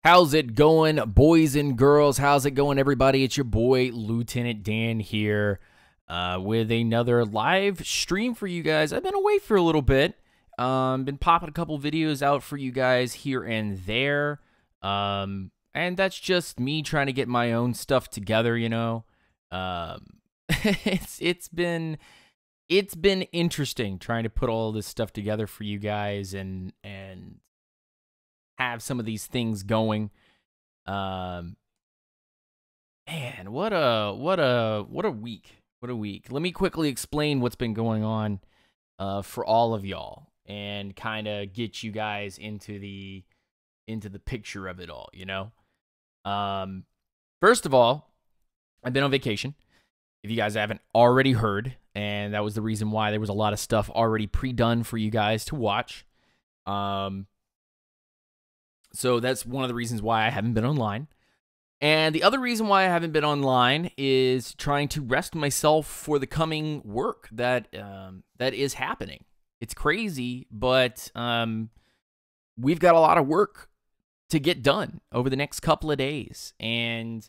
How's it going, boys and girls? How's it going, everybody? It's your boy, Lieutenant Dan here with another live stream for you guys. I've been away for a little bit. Been popping a couple videos out for you guys here and there. And that's just me trying to get my own stuff together, you know. It's been interesting trying to put all this stuff together for you guys and have some of these things going. Man, what a week. What a week. Let me quickly explain what's been going on for all of y'all and kind of get you guys into the picture of it all, you know? First of all, I've been on vacation. If you guys haven't already heard, and that was the reason why there was a lot of stuff already pre-done for you guys to watch. So that's one of the reasons why I haven't been online. And the other reason why I haven't been online is trying to rest myself for the coming work that is happening. It's crazy, but we've got a lot of work to get done over the next couple of days. And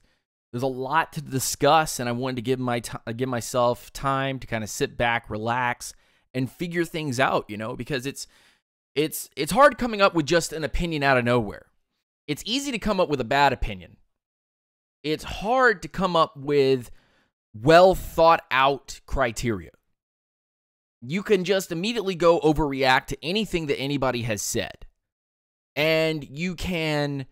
there's a lot to discuss, and I wanted to give myself time to kind of sit back, relax, and figure things out, you know, because it's hard coming up with just an opinion out of nowhere. It's easy to come up with a bad opinion. It's hard to come up with well thought out criteria. You can just immediately go overreact to anything that anybody has said. And you can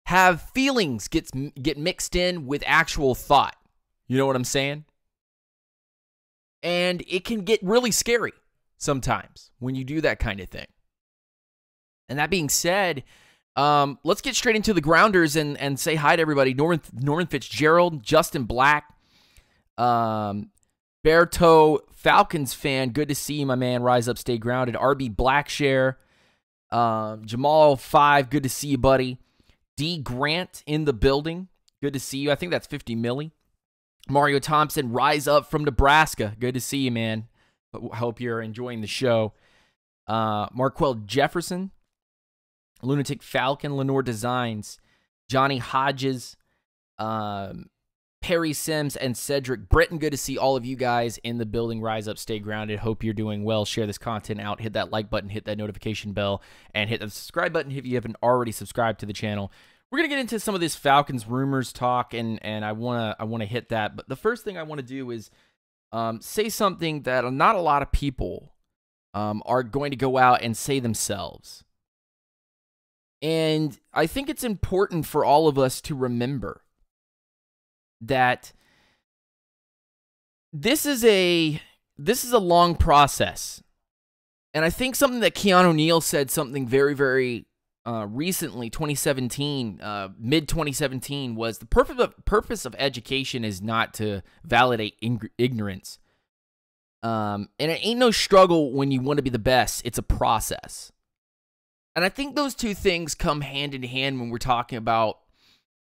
have feelings get mixed in with actual thought. You know what I'm saying? And it can get really scary sometimes when you do that kind of thing. And that being said, let's get straight into the grounders and say hi to everybody. Norman Fitzgerald, Justin Black, Berto, Falcons fan. Good to see you, my man. Rise up, stay grounded. RB Blackshare, Jamal 5. Good to see you, buddy. D Grant in the building. Good to see you. I think that's 50 milli. Mario Thompson, rise up from Nebraska. Good to see you, man. I hope you're enjoying the show. Marquell Jefferson, Lunatic Falcon, Lenore Designs, Johnny Hodges, Perry Sims, and Cedric Britton. Good to see all of you guys in the building. Rise up, stay grounded. Hope you're doing well. Share this content out. Hit that like button, hit that notification bell, and hit the subscribe button if you haven't already subscribed to the channel. We're gonna get into some of this Falcons rumors talk, and I wanna hit that. But the first thing I want to do is say something that not a lot of people are going to go out and say themselves. And I think it's important for all of us to remember that this is a long process. And I think something that Keanu Neal said something very, very recently, 2017, mid-2017, was the purpose of education is not to validate ignorance. And it ain't no struggle when you want to be the best. It's a process. And I think those two things come hand in hand when we're talking about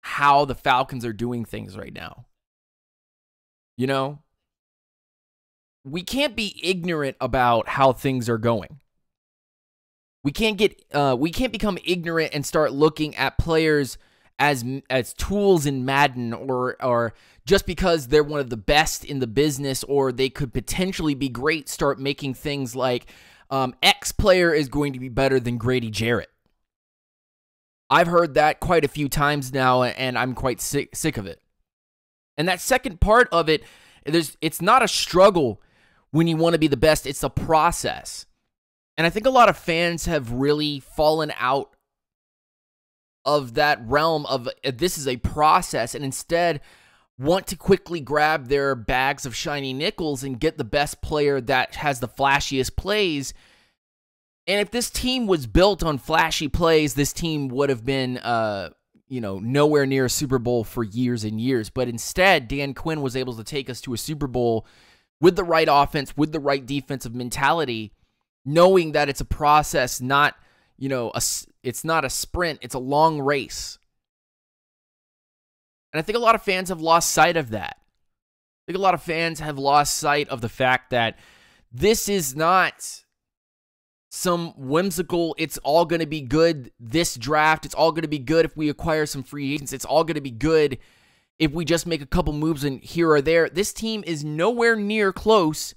how the Falcons are doing things right now. You know, we can't be ignorant about how things are going. We can't become ignorant and start looking at players as tools in Madden or just because they're one of the best in the business or they could potentially be great, start making things like X player is going to be better than Grady Jarrett. I've heard that quite a few times now, and I'm quite sick of it. And that second part of it, it's not a struggle when you want to be the best. It's a process. And I think a lot of fans have really fallen out of that realm of this is a process and instead want to quickly grab their bags of shiny nickels and get the best player that has the flashiest plays. And if this team was built on flashy plays, this team would have been, nowhere near a Super Bowl for years and years. But instead, Dan Quinn was able to take us to a Super Bowl with the right offense, with the right defensive mentality, knowing that it's a process, not, it's not a sprint, it's a long race. And I think a lot of fans have lost sight of that. I think a lot of fans have lost sight of the fact that this is not some whimsical, it's all going to be good this draft. It's all going to be good if we acquire some free agents. It's all going to be good if we just make a couple moves and here or there. This team is nowhere near close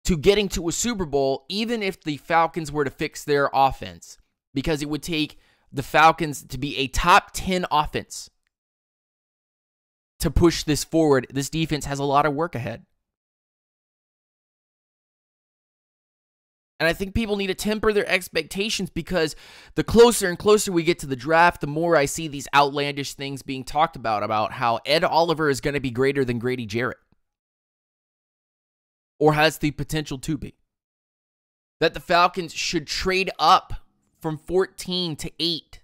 to getting to a Super Bowl, even if the Falcons were to fix their offense, because it would take the Falcons to be a top 10 offense to push this forward. This defense has a lot of work ahead. And I think people need to temper their expectations, because the closer and closer we get to the draft, the more I see these outlandish things being talked about how Ed Oliver is going to be greater than Grady Jarrett, or has the potential to be. That the Falcons should trade up from 14 to 8.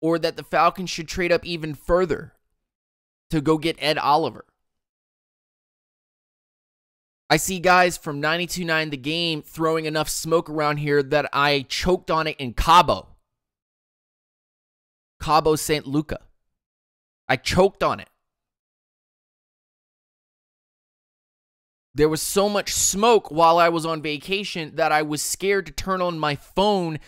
Or that the Falcons should trade up even further to go get Ed Oliver. I see guys from 92.9 The Game throwing enough smoke around here that I choked on it in Cabo, St. Luca. I choked on it. There was so much smoke while I was on vacation that I was scared to turn on my phone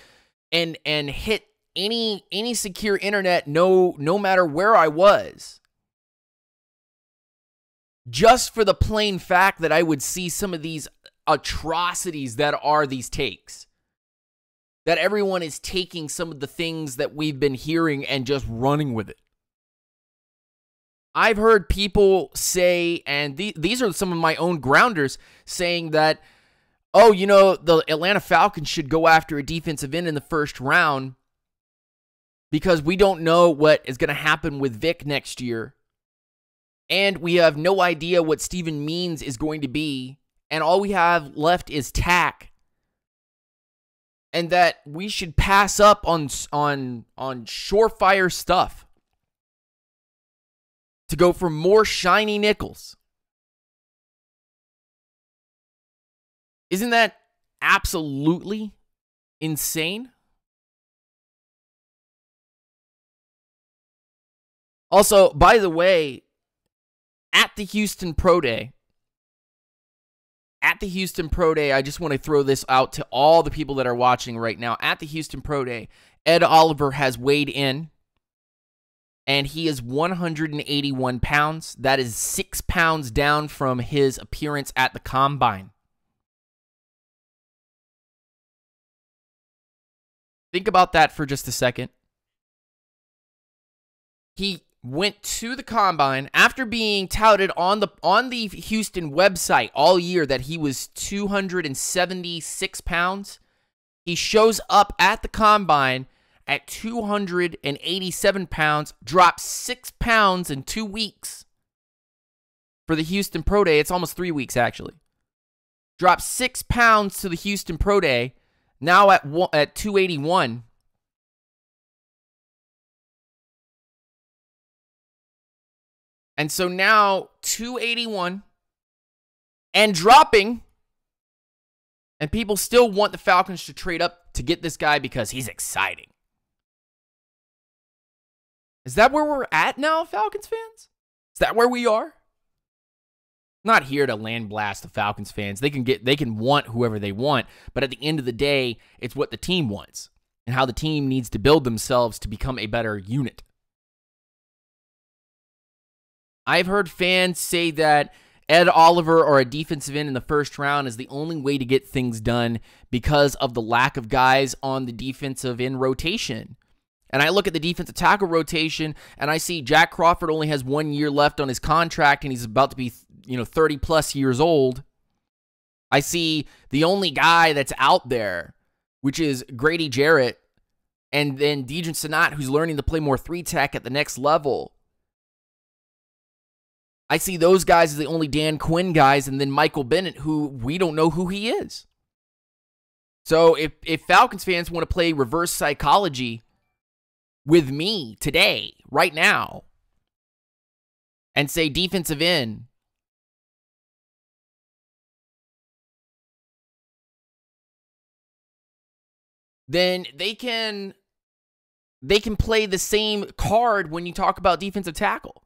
and hit any secure internet, no matter where I was. Just for the plain fact that I would see some of these atrocities that are these takes. That everyone is taking some of the things that we've been hearing and just running with it. I've heard people say, and these are some of my own grounders, saying that, oh, you know, the Atlanta Falcons should go after a defensive end in the first round because we don't know what is going to happen with Vic next year. And we have no idea what Steven Means is going to be. And all we have left is tack. And that we should pass up on surefire stuff to go for more shiny nickels. Isn't that absolutely insane? Also, by the way, at the Houston Pro Day, I just want to throw this out to all the people that are watching right now. At the Houston Pro Day, Ed Oliver has weighed in, and he is 181 pounds. That is 6 pounds down from his appearance at the Combine. Think about that for just a second. He went to the Combine after being touted on the Houston website all year that he was 276 pounds. He shows up at the Combine at 287 pounds, drops 6 pounds in 2 weeks for the Houston Pro Day. It's almost 3 weeks, actually. Drops 6 pounds to the Houston Pro Day, now at 281. And so now 281 and dropping, and people still want the Falcons to trade up to get this guy because he's exciting. Is that where we're at now, Falcons fans? Is that where we are? Not here to land blast the Falcons fans. They can want whoever they want, but at the end of the day, it's what the team wants and how the team needs to build themselves to become a better unit. I've heard fans say that Ed Oliver or a defensive end in the first round is the only way to get things done because of the lack of guys on the defensive end rotation. And I look at the defensive tackle rotation, and I see Jack Crawford only has 1 year left on his contract, and he's about to be 30-plus years old. I see the only guy that's out there, which is Grady Jarrett, and then Deidre Sanat, who's learning to play more 3-tech at the next level. I see those guys as the only Dan Quinn guys, and then Michael Bennett, who we don't know who he is. So if Falcons fans want to play reverse psychology with me today, right now, and say defensive end, then they can play the same card when you talk about defensive tackle.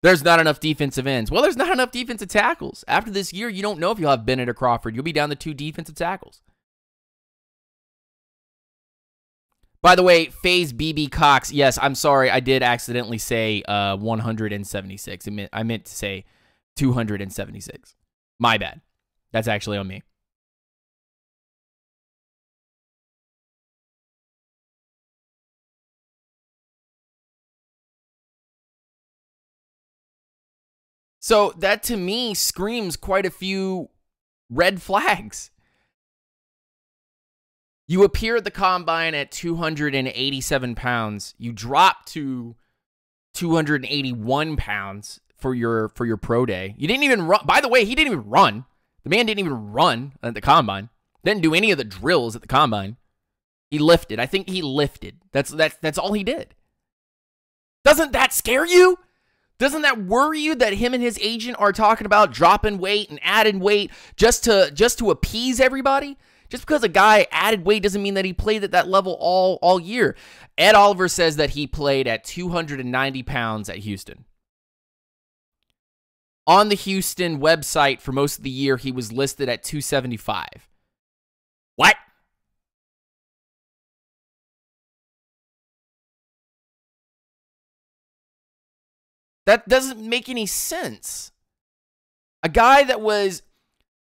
There's not enough defensive ends. Well, there's not enough defensive tackles. After this year, you don't know if you'll have Bennett or Crawford. You'll be down to 2 defensive tackles. By the way, FaZe BB Cox. Yes, I'm sorry. I did accidentally say 176. I meant to say 276. My bad. That's actually on me. So that to me screams quite a few red flags. You appear at the combine at 287 pounds. You drop to 281 pounds for your pro day. You didn't even run. By the way, he didn't even run. The man didn't even run at the combine. Didn't do any of the drills at the combine. He lifted. I think he lifted. That's all he did. Doesn't that scare you? Doesn't that worry you that him and his agent are talking about dropping weight and adding weight just to appease everybody? Just because a guy added weight doesn't mean that he played at that level all year. Ed Oliver says that he played at 290 pounds at Houston. On the Houston website for most of the year, he was listed at 275. What? That doesn't make any sense. A guy that was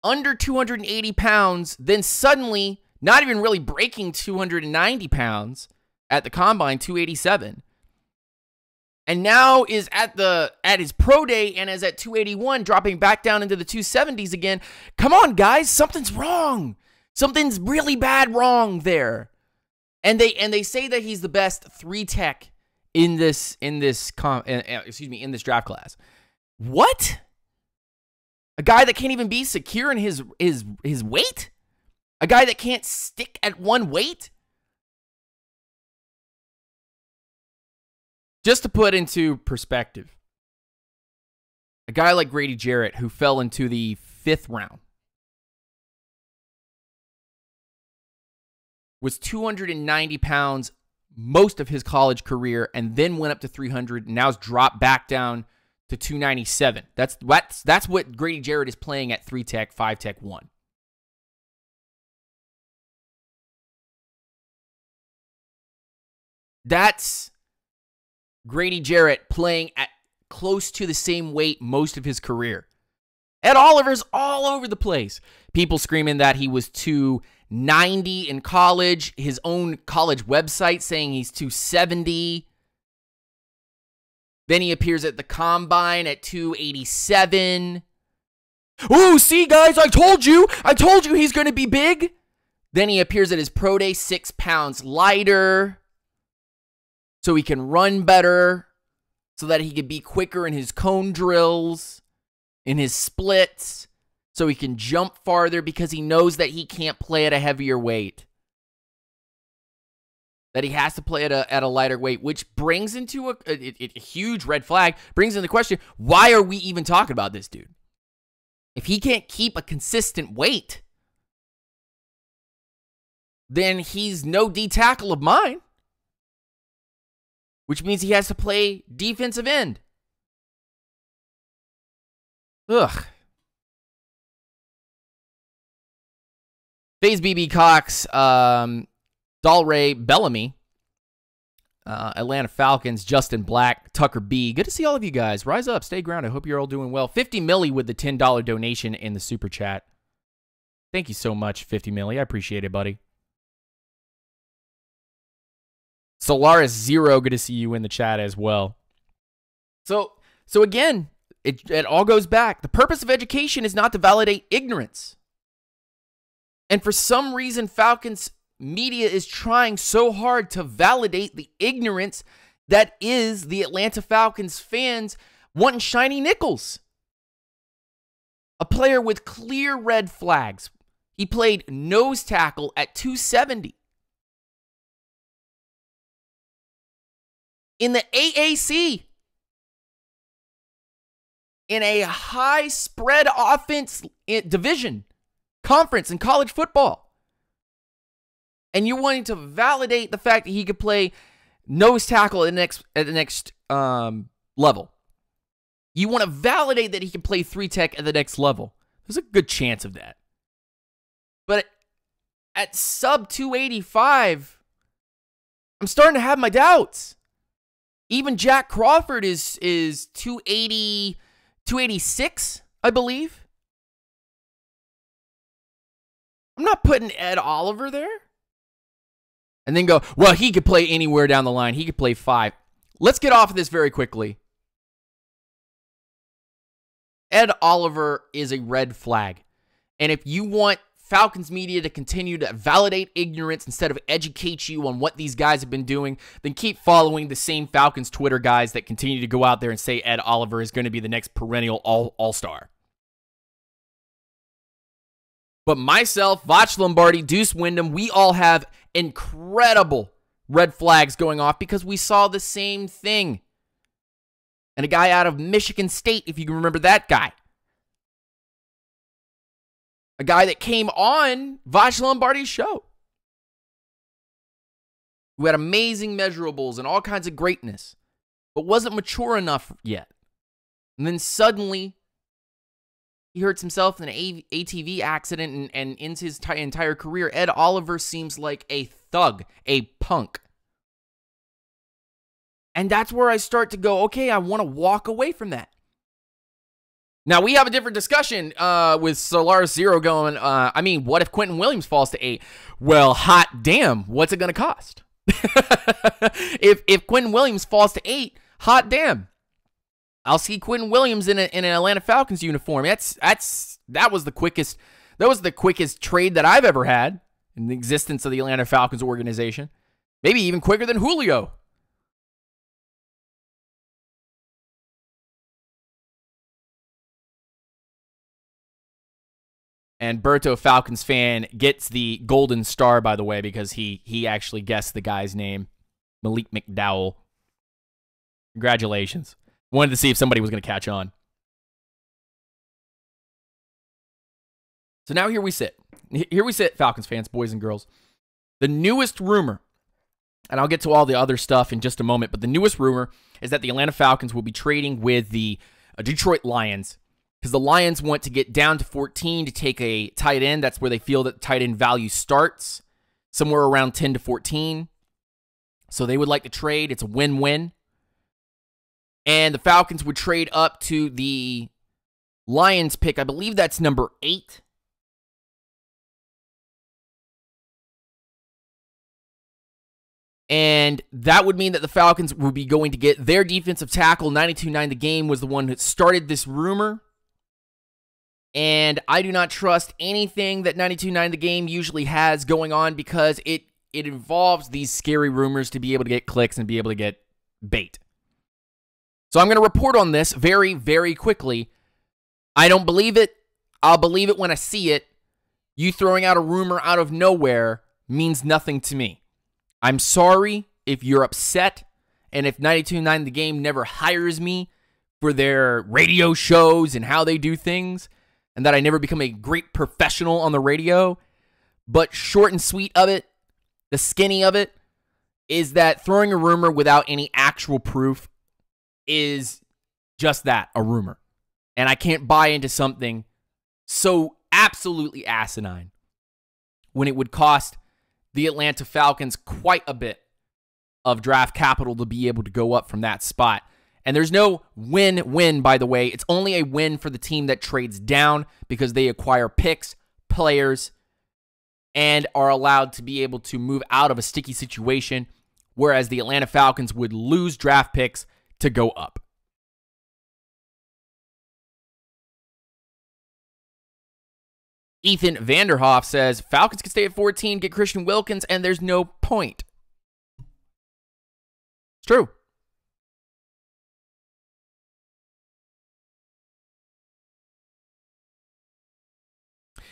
under 280 pounds, then suddenly not even really breaking 290 pounds at the combine, 287. And now is at his pro day and is at 281, dropping back down into the 270s again. Come on, guys, something's wrong. Something's really bad wrong there. And they say that he's the best 3-tech in this draft class. What? A guy that can't even be secure in his weight? A guy that can't stick at one weight? Just to put into perspective, a guy like Grady Jarrett, who fell into the 5th round, was 290 pounds most of his college career and then went up to 300 and now's dropped back down to 297. That's what Grady Jarrett is playing at 3-tech, 5-tech, 1. That's Grady Jarrett playing at close to the same weight most of his career. Ed Oliver's all over the place. People screaming that he was 290 in college. His own college website saying he's 270. Then he appears at the combine at 287. Ooh, see, guys, I told you he's going to be big. Then he appears at his pro day 6 pounds lighter so he can run better, so that he can be quicker in his cone drills, in his splits, so he can jump farther because he knows that he can't play at a heavier weight. That he has to play at a lighter weight, which brings into a huge red flag, brings into the question, why are we even talking about this dude? If he can't keep a consistent weight, then he's no D tackle of mine, which means he has to play defensive end. Ugh. FaZe BB Cox, Dalray Bellamy, Atlanta Falcons, Justin Black, Tucker B. Good to see all of you guys. Rise up, stay grounded. I hope you're all doing well. 50 Millie with the $10 donation in the super chat. Thank you so much, 50 Millie. I appreciate it, buddy. Solaris Zero, good to see you in the chat as well. So again, it all goes back. The purpose of education is not to validate ignorance. And for some reason, Falcons media is trying so hard to validate the ignorance that is the Atlanta Falcons fans wanting shiny nickels. A player with clear red flags. He played nose tackle at 270. In the AAC, in a high spread offense division, conference in college football. And you're wanting to validate the fact that he could play nose tackle at the next level. You want to validate that he can play 3-tech at the next level. There's a good chance of that. But at sub 285, I'm starting to have my doubts. Even Jack Crawford is 280, 286, I believe. I'm not putting Ed Oliver there. And then go, well, he could play anywhere down the line. He could play 5. Let's get off of this very quickly. Ed Oliver is a red flag. And if you want Falcons media to continue to validate ignorance instead of educate you on what these guys have been doing, then keep following the same Falcons Twitter guys that continue to go out there and say Ed Oliver is going to be the next perennial all-star. But myself, Vach Lombardi, Deuce Wyndham, we all have incredible red flags going off because we saw the same thing. And a guy out of Michigan State, if you can remember that guy. A guy that came on Vach Lombardi's show. Who had amazing measurables and all kinds of greatness. But wasn't mature enough yet. And then suddenly, he hurts himself in an ATV accident and ends his entire career. Ed Oliver seems like a thug, a punk. And that's where I start to go, okay, I want to walk away from that. Now, we have a different discussion with Solaris Zero going, what if Quentin Williams falls to 8? Well, hot damn, what's it going to cost? if Quentin Williams falls to 8, hot damn. I'll see Quentin Williams in an Atlanta Falcons uniform. That was the quickest trade that I've ever had in the existence of the Atlanta Falcons organization. Maybe even quicker than Julio. And Berto, Falcons fan, gets the golden star, by the way, because he actually guessed the guy's name, Malik McDowell. Congratulations. Wanted to see if somebody was going to catch on. So now here we sit. Here we sit, Falcons fans, boys and girls. The newest rumor, and I'll get to all the other stuff in just a moment, but the newest rumor is that the Atlanta Falcons will be trading with the Detroit Lions because the Lions want to get down to 14 to take a tight end. That's where they feel that tight end value starts, somewhere around 10 to 14. So they would like to trade. It's a win-win. And the Falcons would trade up to the Lions pick. I believe that's number 8. And that would mean that the Falcons would be going to get their defensive tackle. 92.9 The Game was the one that started this rumor. And I do not trust anything that 92.9 The Game usually has going on because it involves these scary rumors to be able to get clicks and be able to get bait. So I'm going to report on this very, very quickly. I don't believe it. I'll believe it when I see it. You throwing out a rumor out of nowhere means nothing to me. I'm sorry if you're upset and if 92.9 The Game never hires me for their radio shows and how they do things and that I never become a great professional on the radio. But short and sweet of it, the skinny of it, is that throwing a rumor without any actual proof is just that, a rumor. And I can't buy into something so absolutely asinine when it would cost the Atlanta Falcons quite a bit of draft capital to be able to go up from that spot. And there's no win-win, by the way. It's only a win for the team that trades down because they acquire picks, players, and are allowed to be able to move out of a sticky situation, whereas the Atlanta Falcons would lose draft picks to go up. Ethan Vanderhoff says, Falcons can stay at 14, get Christian Wilkins, and there's no point. It's true.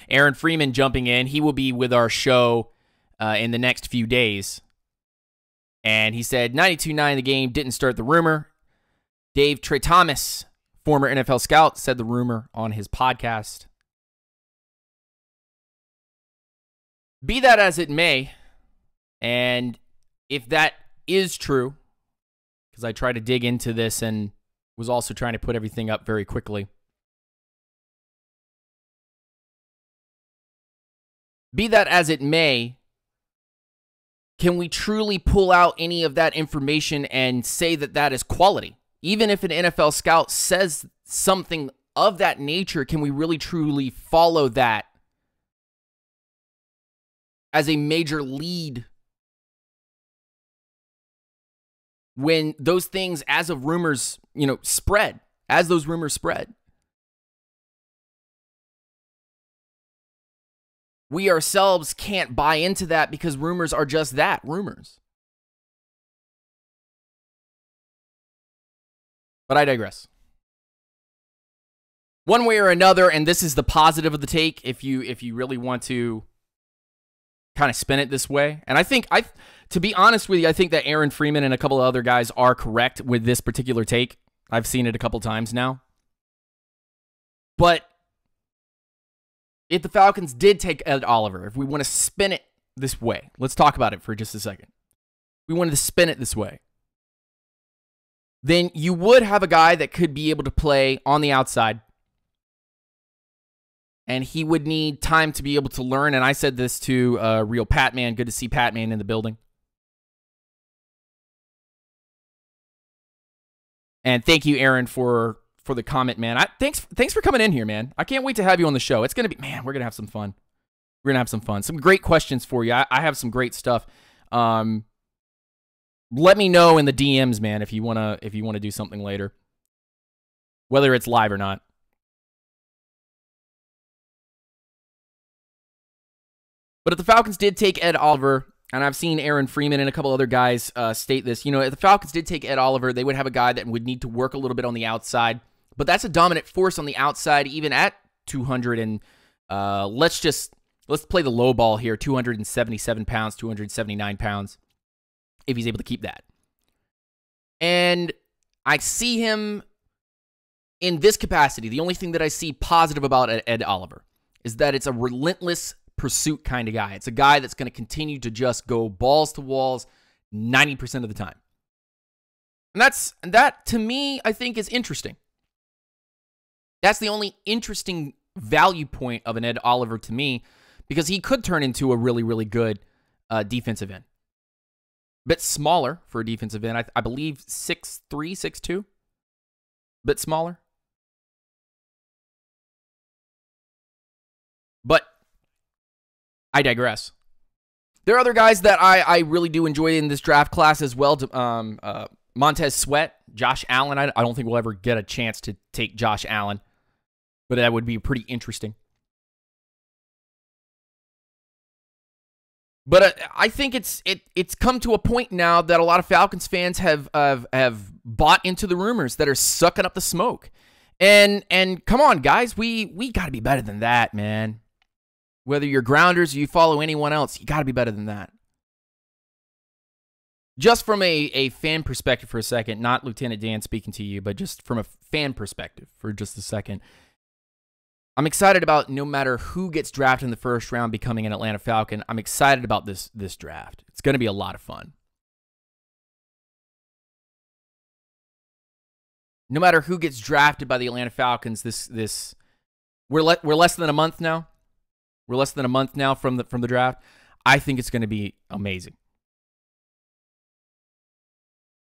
Aaron Freeman jumping in. He will be with our show in the next few days. And he said, 92.9 The Game didn't start the rumor. Dave Trey Thomas, former NFL scout, said the rumor on his podcast. Be that as it may, and if that is true, because I try to dig into this and was also trying to put everything up very quickly. Be that as it may, can we truly pull out any of that information and say that that is quality? Even if an NFL scout says something of that nature, can we really truly follow that as a major lead when those things, as of rumors, spread, as those rumors spread? We ourselves can't buy into that because rumors are just that, rumors. But I digress. One way or another, and this is the positive of the take, if you really want to kind of spin it this way. And I think, to be honest with you, I think that Aaron Freeman and a couple of other guys are correct with this particular take. I've seen it a couple times now. But if the Falcons did take Ed Oliver, if we want to spin it this way, let's talk about it for just a second. We wanted to spin it this way. Then you would have a guy that could be able to play on the outside. And he would need time to be able to learn. And I said this to real Patman. Good to see Patman in the building. And thank you, Aaron, for the comment, man. Thanks for coming in here, man. I can't wait to have you on the show. It's going to be, man, we're going to have some fun. We're going to have some fun. Some great questions for you. I have some great stuff. Let me know in the DMs, man, if you want to do something later. Whether it's live or not. But if the Falcons did take Ed Oliver, and I've seen Aaron Freeman and a couple other guys state this, if the Falcons did take Ed Oliver, they would have a guy that would need to work a little bit on the outside. But that's a dominant force on the outside, even at 200 and let's play the low ball here, 277 pounds, 279 pounds, if he's able to keep that. And I see him in this capacity. The only thing that I see positive about Ed Oliver is that it's a relentless pursuit kind of guy. It's a guy that's going to continue to just go balls to walls 90% of the time. And that to me, I think, is interesting. That's the only interesting value point of an Ed Oliver to me, because he could turn into a really, really good defensive end. Bit smaller for a defensive end. I believe 6'3", 6'2". Bit smaller. But I digress. There are other guys that I really do enjoy in this draft class as well. Montez Sweat, Josh Allen. I don't think we'll ever get a chance to take Josh Allen, but that would be pretty interesting. But I think it's come to a point now that a lot of Falcons fans have bought into the rumors that are sucking up the smoke. And come on, guys, we got to be better than that, man. Whether you're Grounders or you follow anyone else, you got to be better than that. Just from a fan perspective for a second, not Lieutenant Dan speaking to you, but just from a fan perspective for just a second, I'm excited about no matter who gets drafted in the first round becoming an Atlanta Falcon. I'm excited about this draft. It's going to be a lot of fun. No matter who gets drafted by the Atlanta Falcons, we're less than a month now. We're less than a month now from the draft. I think it's going to be amazing.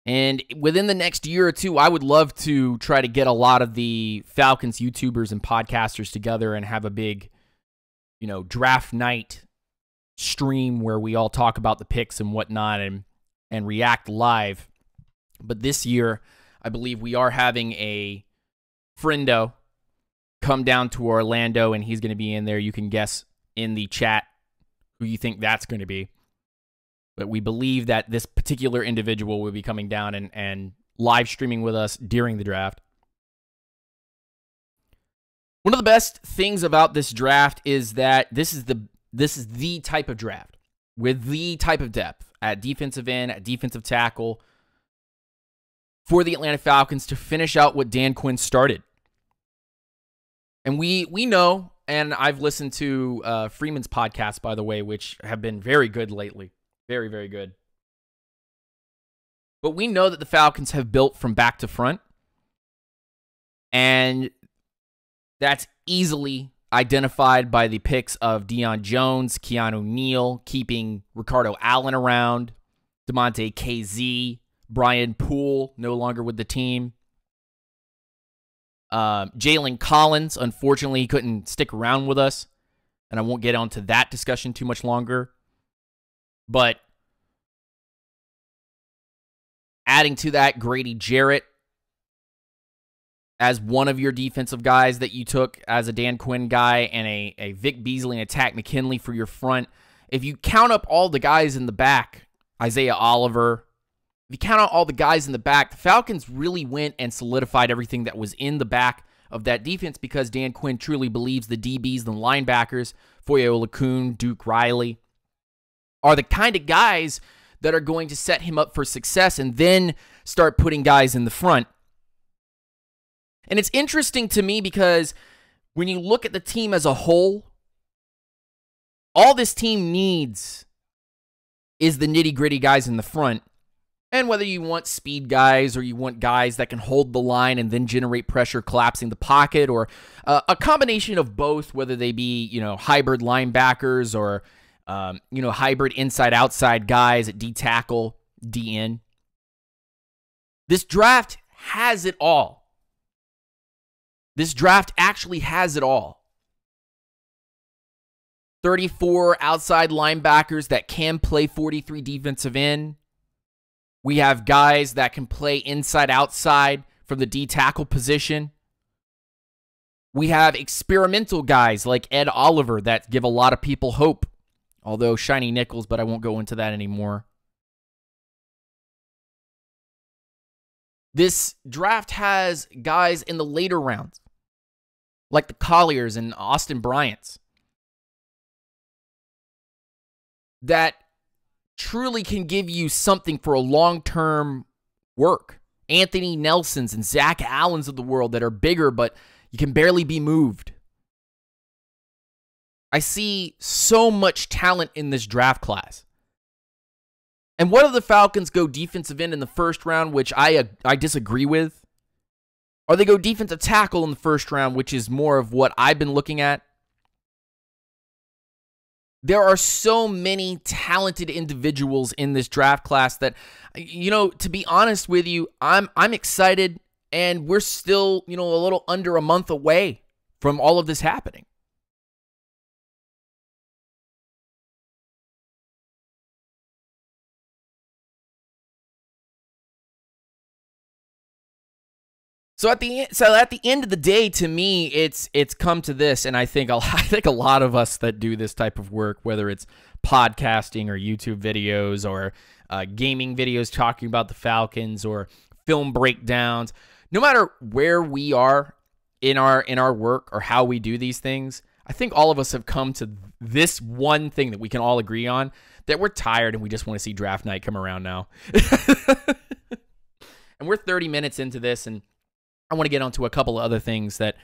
And within the next year or two, I would love to try to get a lot of the Falcons YouTubers and podcasters together and have a big, draft night stream where we all talk about the picks and whatnot and react live. But this year, I believe we are having a friendo come down to Orlando, and he's going to be in there. You can guess in the chat who you think that's going to be. But we believe that this particular individual will be coming down and live streaming with us during the draft. One of the best things about this draft is that this is the type of draft with the type of depth at defensive end, at defensive tackle for the Atlanta Falcons to finish out what Dan Quinn started. And we know, and I've listened to Freeman's podcast, by the way, which have been very good lately. Very, very good. But we know that the Falcons have built from back to front. And that's easily identified by the picks of Deion Jones, Keanu Neal, keeping Ricardo Allen around, DeMonte KZ, Brian Poole, no longer with the team. Jalen Collins, unfortunately, he couldn't stick around with us, and I won't get onto that discussion too much longer. But adding to that, Grady Jarrett as one of your defensive guys that you took as a Dan Quinn guy, and a Vic Beasley and a Tack McKinley for your front. If you count up all the guys in the back, Isaiah Oliver, if you count out all the guys in the back, the Falcons really went and solidified everything that was in the back of that defense, because Dan Quinn truly believes the DBs, the linebackers, Foye Oluokun, Duke Riley, are the kind of guys that are going to set him up for success, and then start putting guys in the front. And it's interesting to me because when you look at the team as a whole, all this team needs is the nitty-gritty guys in the front. And whether you want speed guys or you want guys that can hold the line and then generate pressure collapsing the pocket, or a combination of both, whether they be, hybrid linebackers or, hybrid inside-outside guys at D-tackle, D-end. This draft has it all. This draft actually has it all. 34 outside linebackers that can play 43 defensive end. We have guys that can play inside-outside from the D-tackle position. We have experimental guys like Ed Oliver that give a lot of people hope, although shiny nickels, but I won't go into that anymore. This draft has guys in the later rounds, like the Colliers and Austin Bryants, that truly can give you something for a long-term work. Anthony Nelsons and Zach Allens of the world that are bigger, but you can barely be moved. I see so much talent in this draft class. And what if the Falcons go defensive end in the first round, which I disagree with? Or they go defensive tackle in the first round, which is more of what I've been looking at? There are so many talented individuals in this draft class that, to be honest with you, I'm excited, and we're still, a little under a month away from all of this happening. So at the end of the day, to me, it's come to this, and I think a lot of us that do this type of work, whether it's podcasting or YouTube videos or gaming videos talking about the Falcons or film breakdowns, no matter where we are in our work or how we do these things, I think all of us have come to this one thing that we can all agree on, that we're tired and we just want to see draft night come around now. And we're 30 minutes into this, and I want to get onto a couple of other things that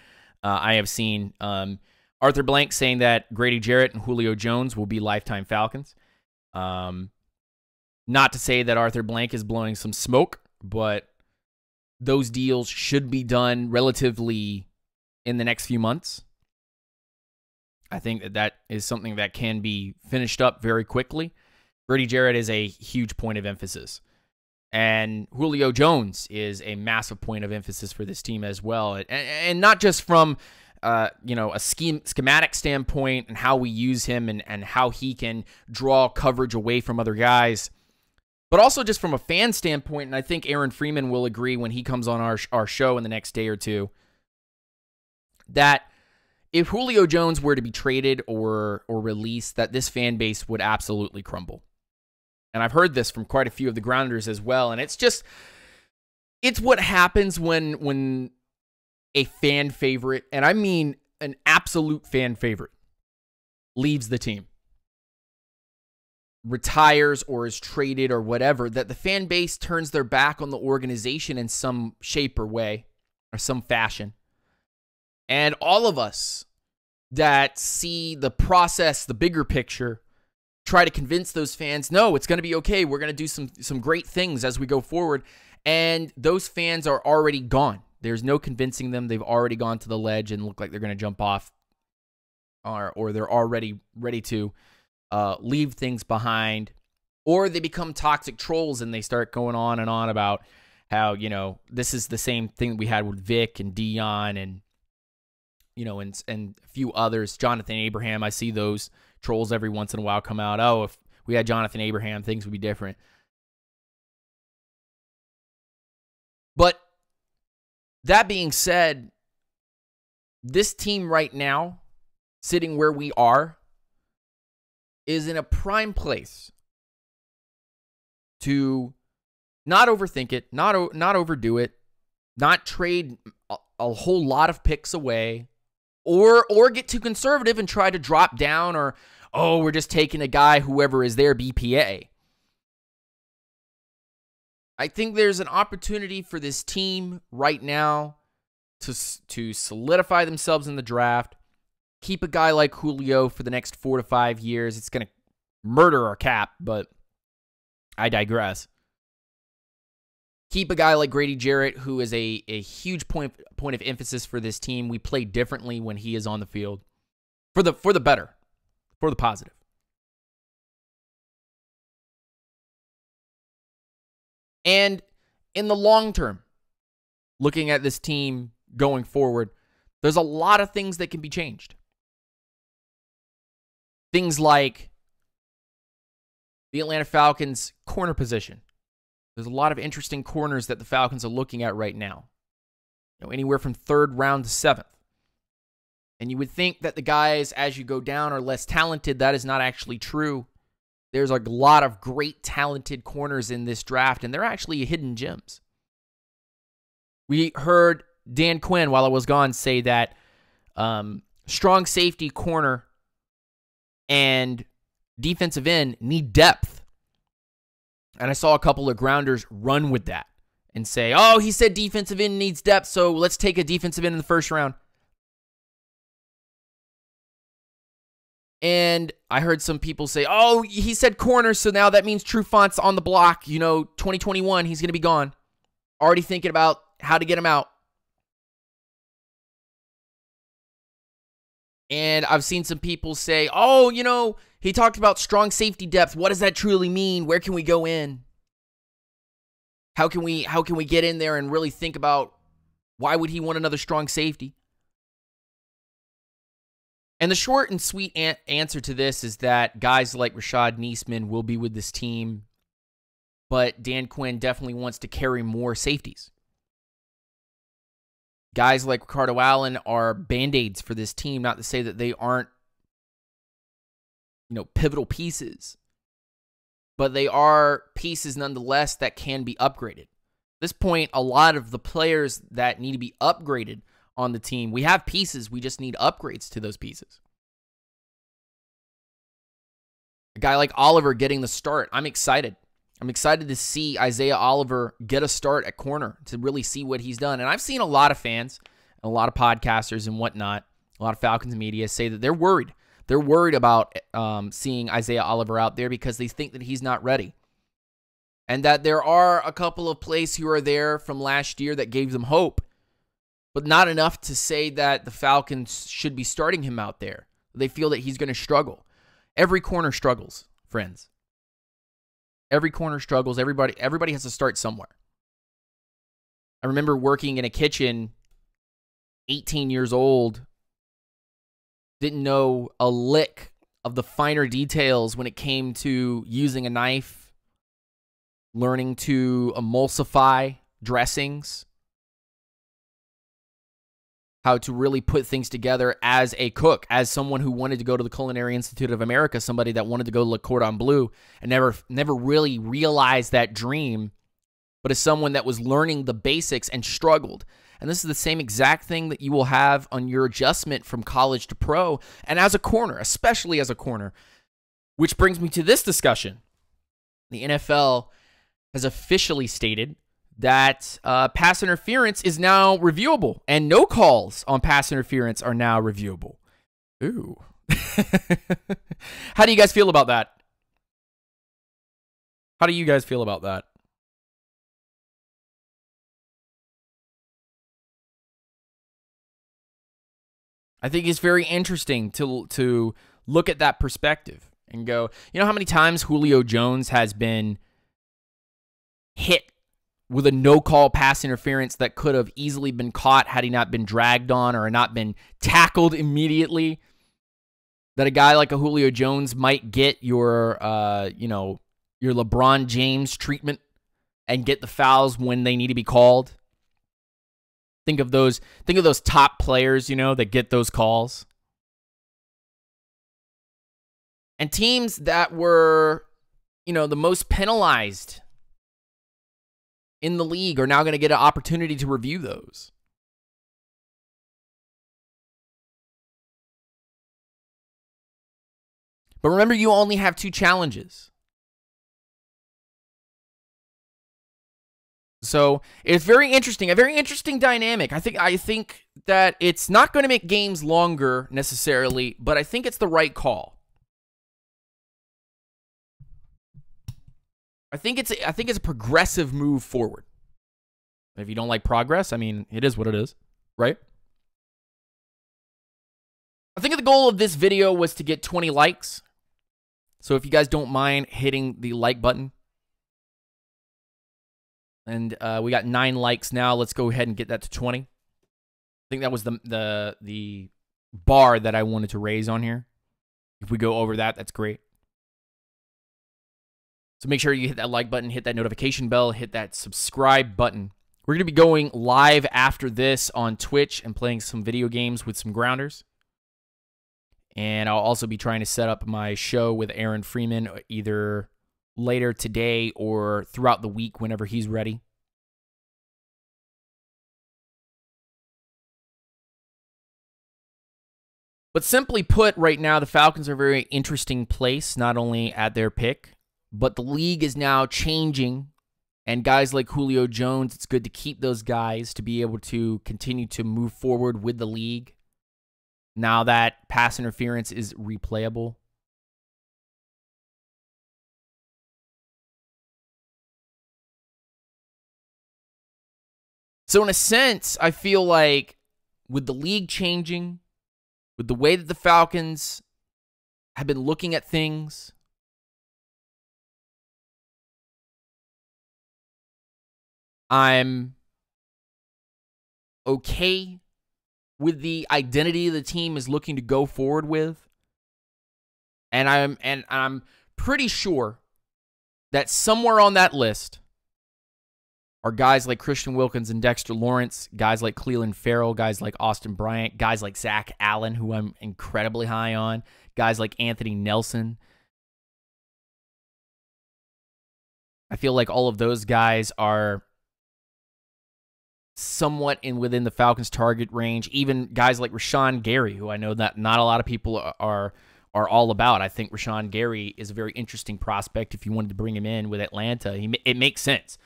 I have seen. Arthur Blank saying that Grady Jarrett and Julio Jones will be lifetime Falcons. Not to say that Arthur Blank is blowing some smoke, but those deals should be done relatively in the next few months. I think that is something that can be finished up very quickly. Grady Jarrett is a huge point of emphasis. And Julio Jones is a massive point of emphasis for this team as well. And not just from, a schematic standpoint and how we use him and how he can draw coverage away from other guys, but also just from a fan standpoint. And I think Aaron Freeman will agree when he comes on our show in the next day or two, that if Julio Jones were to be traded or released, that this fan base would absolutely crumble. And I've heard this from quite a few of the Grounders as well. And it's what happens when a fan favorite, and I mean an absolute fan favorite, leaves the team, retires or is traded or whatever, that the fan base turns their back on the organization in some shape or way or some fashion. And all of us that see the process, the bigger picture, try to convince those fans, no, it's going to be okay. We're going to do some great things as we go forward. And those fans are already gone. There's no convincing them. They've already gone to the ledge and look like they're going to jump off, or they're already ready to leave things behind, or they become toxic trolls and they start going on and on about how, this is the same thing that we had with Vic and Dion and, and a few others. Jonathan Abraham, I see those trolls every once in a while come out. Oh, if we had Jonathan Abraham, things would be different. But that being said, this team right now, sitting where we are, is in a prime place to not overthink it, not overdo it, not trade a whole lot of picks away, or get too conservative and try to drop down, or, we're just taking a guy, whoever is their BPA. I think there's an opportunity for this team right now to solidify themselves in the draft, keep a guy like Julio for the next 4 to 5 years. It's going to murder our cap, but I digress. Keep a guy like Grady Jarrett, who is a huge point of emphasis for this team. We play differently when he is on the field, for the better, for the positive. And in the long term, looking at this team going forward, there's a lot of things that can be changed. Things like the Atlanta Falcons corner position. There's a lot of interesting corners that the Falcons are looking at right now. Anywhere from 3rd round to 7th. And you would think that the guys, as you go down, are less talented. That is not actually true. There's a lot of great talented corners in this draft, and they're actually hidden gems. We heard Dan Quinn, while I was gone, say that strong safety, corner, and defensive end need depth. And I saw a couple of grounders run with that and say, he said defensive end needs depth, so let's take a defensive end in the 1st round. And I heard some people say, he said corner, so now that means Trufant's on the block. 2021, he's going to be gone. Already thinking about how to get him out. And I've seen some people say, he talked about strong safety depth. What does that truly mean? Where can we go in? How can we get in there and really think about why would he want another strong safety? And the short and sweet answer to this is that guys like Rashad Neesman will be with this team, but Dan Quinn definitely wants to carry more safeties. Guys like Ricardo Allen are Band-Aids for this team, not to say that they aren't, pivotal pieces, but they are pieces nonetheless that can be upgraded. At this point, a lot of the players that need to be upgraded on the team, we have pieces, we just need upgrades to those pieces. A guy like Oliver getting the start, I'm excited. I'm excited to see Isaiah Oliver get a start at corner, to really see what he's done. And I've seen a lot of fans, a lot of podcasters and whatnot, a lot of Falcons media say that they're worried. They're worried about seeing Isaiah Oliver out there because they think that he's not ready. And that there are a couple of plays who are there from last year that gave them hope, but not enough to say that the Falcons should be starting him out there. They feel that he's going to struggle. Every corner struggles, friends. Every corner struggles. Everybody has to start somewhere. I remember working in a kitchen, 18 years old, didn't know a lick of the finer details when it came to using a knife, learning to emulsify dressings, how to really put things together as a cook, as someone who wanted to go to the Culinary Institute of America, somebody that wanted to go to Le Cordon Bleu and never really realized that dream, but as someone that was learning the basics and struggled. And this is the same exact thing that you will have on your adjustment from college to pro, and as a corner, especially as a corner, which brings me to this discussion. The NFL has officially stated that pass interference is now reviewable, and no calls on pass interference are now reviewable. Ooh. How do you guys feel about that? How do you guys feel about that? I think it's very interesting to look at that perspective and go, you know how many times Julio Jones has been hit with a no-call pass interference that could have easily been caught had he not been dragged on or not been tackled immediately, that a guy like a Julio Jones might get your LeBron James treatment and get the fouls when they need to be called. Think of those top players, that get those calls. And teams that were, the most penalized in the league are now going to get an opportunity to review those. But remember, you only have 2 challenges. So it's very interesting, a very interesting dynamic. I think that it's not going to make games longer necessarily, but I think it's the right call. I think it's a progressive move forward. If you don't like progress, I mean, it is what it is, right? I think the goal of this video was to get 20 likes. So if you guys don't mind hitting the like button. And we got 9 likes now. Let's go ahead and get that to 20. I think that was the bar that I wanted to raise on here. If we go over that, that's great. So make sure you hit that like button, hit that notification bell, hit that subscribe button. We're going to be going live after this on Twitch and playing some video games with some grounders. And I'll also be trying to set up my show with Aaron Freeman either later today or throughout the week whenever he's ready. But simply put, right now, the Falcons are a very interesting place, not only at their pick, but the league is now changing. And guys like Julio Jones, it's good to keep those guys to be able to continue to move forward with the league. Now that pass interference is replayable. So in a sense, I feel like with the league changing, with the way that the Falcons have been looking at things, I'm okay with the identity the team is looking to go forward with. And I'm pretty sure that somewhere on that list are guys like Christian Wilkins and Dexter Lawrence, guys like Cleveland Farrell, guys like Austin Bryant, guys like Zach Allen, who I'm incredibly high on, guys like Anthony Nelson. I feel like all of those guys are somewhat within the Falcons' target range. Even guys like Rashawn Gary, who I know that not a lot of people are all about. I think Rashawn Gary is a very interesting prospect if you wanted to bring him in with Atlanta. It makes sense.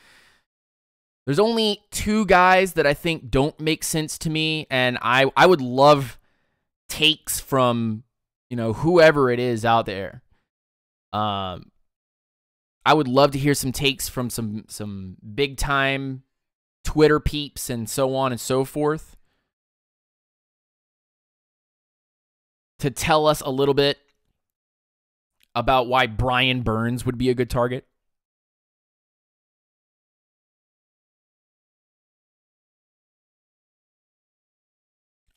There's only 2 guys that I think don't make sense to me, and I would love takes from, whoever it is out there. I would love to hear some takes from some big-time Twitter peeps and so on and so forth to tell us a little bit about why Brian Burns would be a good target.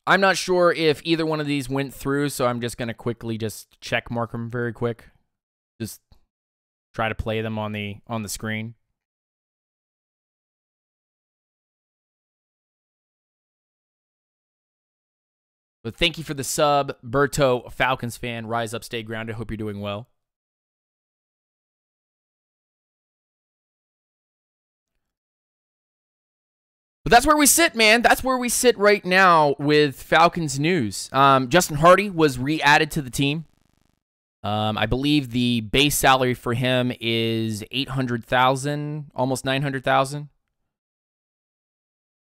I'm not sure if either one of these went through, so I'm just going to quickly just check mark them very quick. Just try to play them on the screen. But thank you for the sub, Berto, Falcons fan. Rise up, stay grounded. Hope you're doing well. But that's where we sit, man. That's where we sit right now with Falcons news. Justin Hardy was re-added to the team. I believe the base salary for him is $800,000, almost $900,000.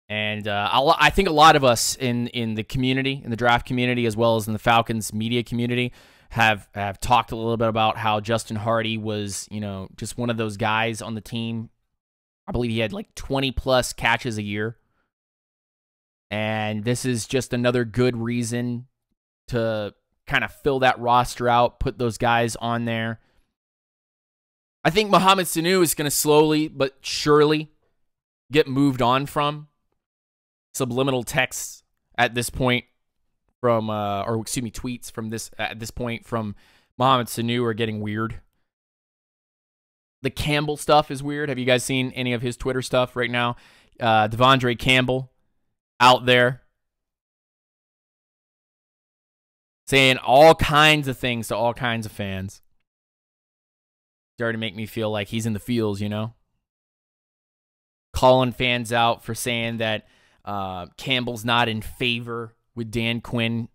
And I think a lot of us in the community, in the draft community, as well as in the Falcons media community, have talked a little bit about how Justin Hardy was, just one of those guys on the team. I believe he had like 20-plus catches a year. And this is just another good reason to kind of fill that roster out, put those guys on there. I think Mohamed Sanu is going to slowly but surely get moved on from. Subliminal texts at this point from, tweets from this at this point from Mohamed Sanu are getting weird. The Campbell stuff is weird. Have you guys seen any of his Twitter stuff right now? Devondre Campbell out there saying all kinds of things to all kinds of fans. Starting to make me feel like he's in the fields, you know? Calling fans out for saying that Campbell's not in favor with Dan Quinn.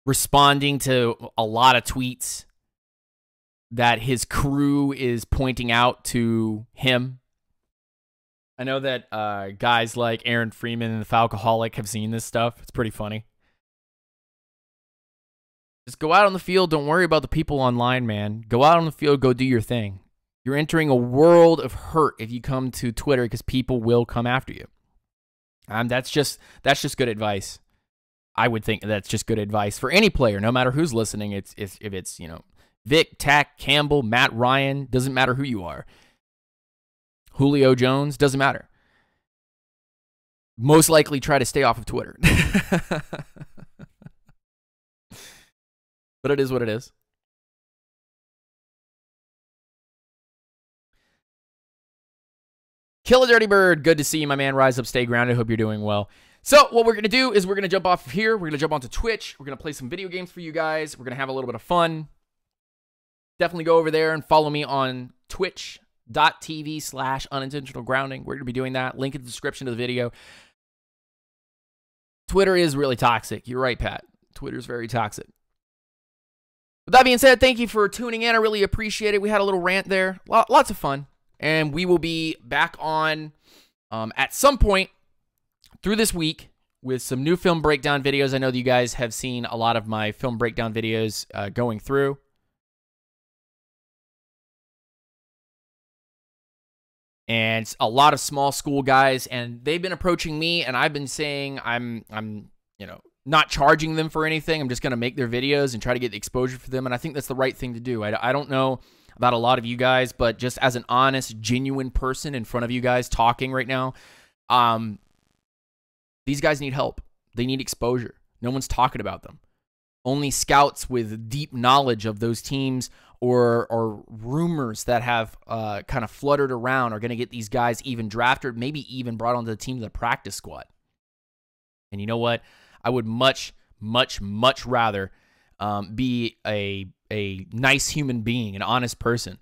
Responding to a lot of tweets that his crew is pointing out to him. I know that guys like Aaron Freeman and the Falcoholic have seen this stuff. It's pretty funny. Just go out on the field. Don't worry about the people online, man. Go out on the field. Go do your thing. You're entering a world of hurt if you come to Twitter because people will come after you. That's just good advice. I would think that's just good advice for any player, no matter who's listening. If it's Vic, Tack, Campbell, Matt Ryan, doesn't matter who you are. Julio Jones, doesn't matter. Most likely try to stay off of Twitter. But it is what it is. Kill a Dirty Bird. Good to see you, my man. Rise up, stay grounded. Hope you're doing well. So what we're going to do is we're going to jump off of here. We're going to jump onto Twitch. We're going to play some video games for you guys. We're going to have a little bit of fun. Definitely go over there and follow me on twitch.tv/unintentional grounding. We're going to be doing that. Link in the description of the video. Twitter is really toxic. You're right, Pat. Twitter's very toxic. With that being said, thank you for tuning in. I really appreciate it. We had a little rant there. Lots of fun. And we will be back on at some point through this week with some new film breakdown videos. I know that you guys have seen a lot of my film breakdown videos going through. And a lot of small school guys, and they've been approaching me, and I've been saying I'm not charging them for anything. I'm just going to make their videos and try to get the exposure for them, and I think that's the right thing to do. I don't know about a lot of you guys, but just as an honest, genuine person in front of you guys talking right now, these guys need help. They need exposure. No one's talking about them. Only scouts with deep knowledge of those teams or rumors that have kind of fluttered around are going to get these guys even drafted, maybe even brought onto the team to the practice squad. And you know what? I would much, much, much rather be a nice human being, an honest person,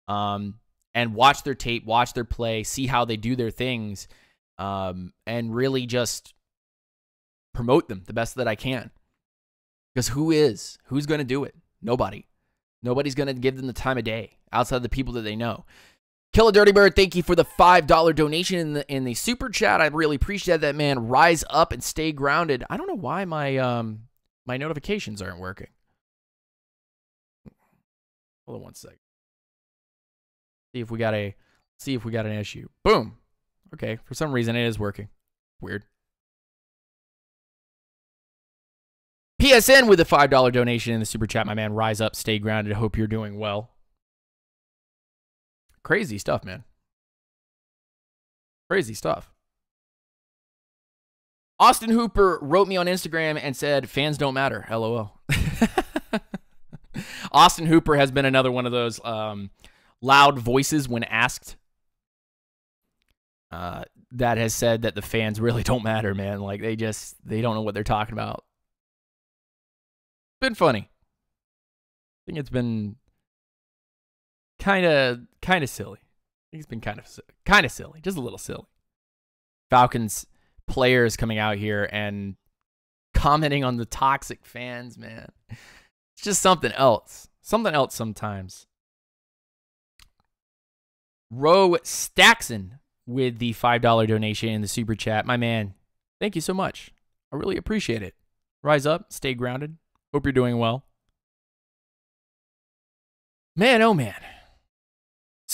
and watch their tape, watch their play, see how they do their things, and really just promote them the best that I can. Because who's going to do it? Nobody. Nobody's going to give them the time of day outside of the people that they know. Kill a Dirty Bird, thank you for the $5 donation in the super chat. I really appreciate that, man. Rise up and stay grounded. I don't know why my my notifications aren't working. Hold on one second. See if we got an issue. Boom. Okay, for some reason it is working. Weird. PSN with a $5 donation in the super chat, my man. Rise up, stay grounded. Hope you're doing well. Crazy stuff, man. Crazy stuff. Austin Hooper wrote me on Instagram and said, fans don't matter. LOL. Austin Hooper has been another one of those loud voices when asked that has said that the fans really don't matter, man. Like, they don't know what they're talking about. Been funny. I think it's been kind of silly. I think it's been kind of silly, just a little silly. Falcons players coming out here and commenting on the toxic fans, man. It's just something else. Something else sometimes. Ro Staxon with the $5 donation in the super chat. My man, thank you so much. I really appreciate it. Rise up, stay grounded. Hope you're doing well. Man, oh man.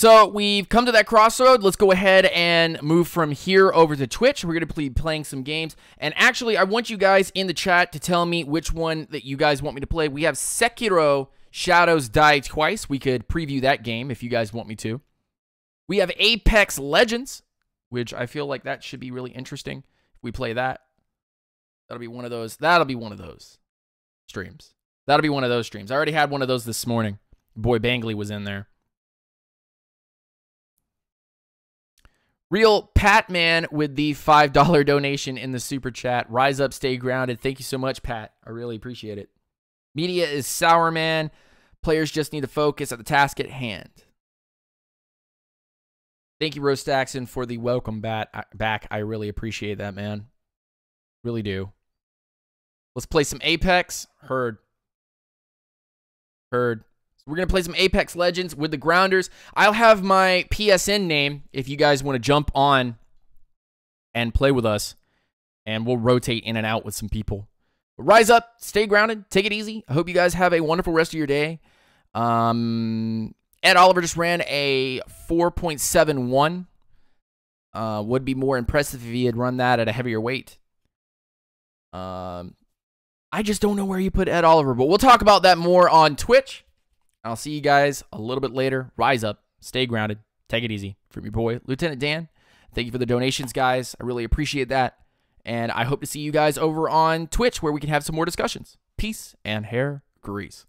So we've come to that crossroad. Let's go ahead and move from here over to Twitch. We're going to be playing some games. And actually, I want you guys in the chat to tell me which one that you guys want me to play. We have Sekiro Shadows Die Twice. We could preview that game if you guys want me to. We have Apex Legends, which I feel like that should be really interesting if we play that. That'll be one of those. That'll be one of those streams. That'll be one of those streams. I already had one of those this morning. Boy, Bangley was in there. Real Pat Man with the $5 donation in the super chat. Rise up, stay grounded. Thank you so much, Pat. I really appreciate it. Media is sour, man. Players just need to focus at the task at hand. Thank you, Rose Staxon, for the welcome back. I really appreciate that, man. Really do. Let's play some Apex. Heard. We're going to play some Apex Legends with the Grounders. I'll have my PSN name if you guys want to jump on and play with us. And we'll rotate in and out with some people. But rise up, stay grounded, take it easy. I hope you guys have a wonderful rest of your day. Ed Oliver just ran a 4.71. Would be more impressive if he had run that at a heavier weight. I just don't know where you put Ed Oliver, but we'll talk about that more on Twitch. I'll see you guys a little bit later. Rise up, stay grounded, take it easy. From your boy, Lieutenant Dan. Thank you for the donations, guys. I really appreciate that. And I hope to see you guys over on Twitch where we can have some more discussions. Peace and hair grease.